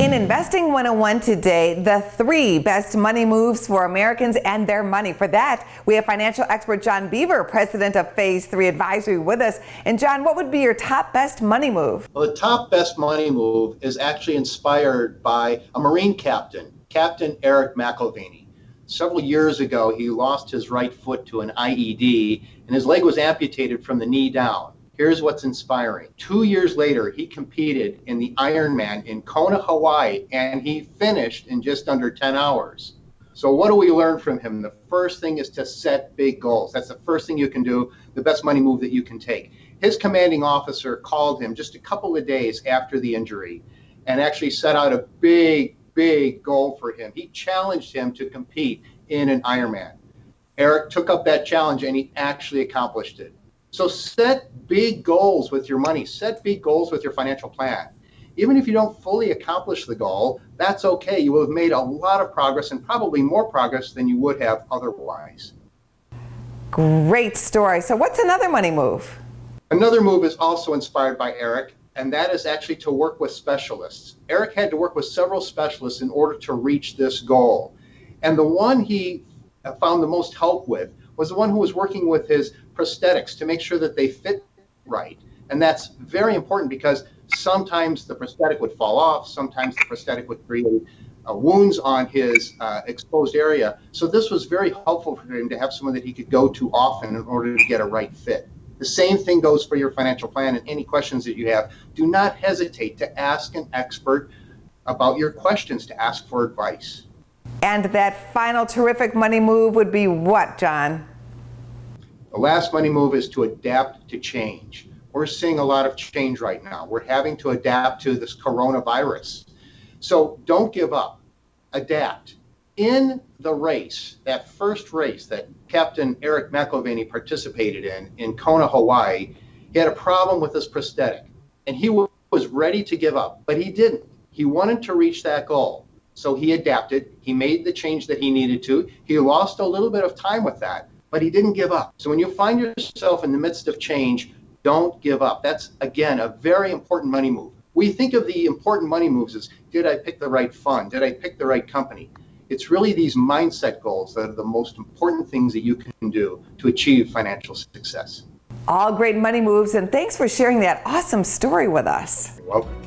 In Investing 101 today, the 3 best money moves for Americans and their money. For that, we have financial expert John Bever, president of Phase 3 Advisory, with us. And John, what would be your top best money move? Well, the top best money move is actually inspired by a Marine captain, Captain Eric McElvenny. Several years ago, he lost his right foot to an IED, and his leg was amputated from the knee down. Here's what's inspiring. 2 years later, he competed in the Ironman in Kona, Hawaii, and he finished in just under 10 hours. So what do we learn from him? The first thing is to set big goals. That's the first thing you can do, the best money move that you can take. His commanding officer called him just a couple of days after the injury and actually set out a big goal for him. He challenged him to compete in an Ironman. Eric took up that challenge and he actually accomplished it. So set big goals with your money. Set big goals with your financial plan. Even if you don't fully accomplish the goal, that's okay. You will have made a lot of progress and probably more progress than you would have otherwise. Great story. So what's another money move? Another move is also inspired by Eric, and that is actually to work with specialists. Eric had to work with several specialists in order to reach this goal. And the one he found the most help with was the one who was working with his prosthetics to make sure that they fit right. And that's very important because sometimes the prosthetic would fall off, sometimes the prosthetic would create wounds on his exposed area. So this was very helpful for him to have someone that he could go to often in order to get a right fit. The same thing goes for your financial plan, and any questions that you have, do not hesitate to ask an expert about your questions, to ask for advice. And that final terrific money move would be what, John? The last money move is to adapt to change. We're seeing a lot of change right now. We're having to adapt to this coronavirus. So don't give up. Adapt. In the race, that first race that Captain Eric McElvenny participated in Kona, Hawaii, he had a problem with his prosthetic. And he was ready to give up, but he didn't. He wanted to reach that goal. So he adapted. He made the change that he needed to. He lost a little bit of time with that, but he didn't give up. So when you find yourself in the midst of change, don't give up. That's, again, a very important money move. We think of the important money moves as, did I pick the right fund? Did I pick the right company? It's really these mindset goals that are the most important things that you can do to achieve financial success. All great money moves, and thanks for sharing that awesome story with us. You're welcome.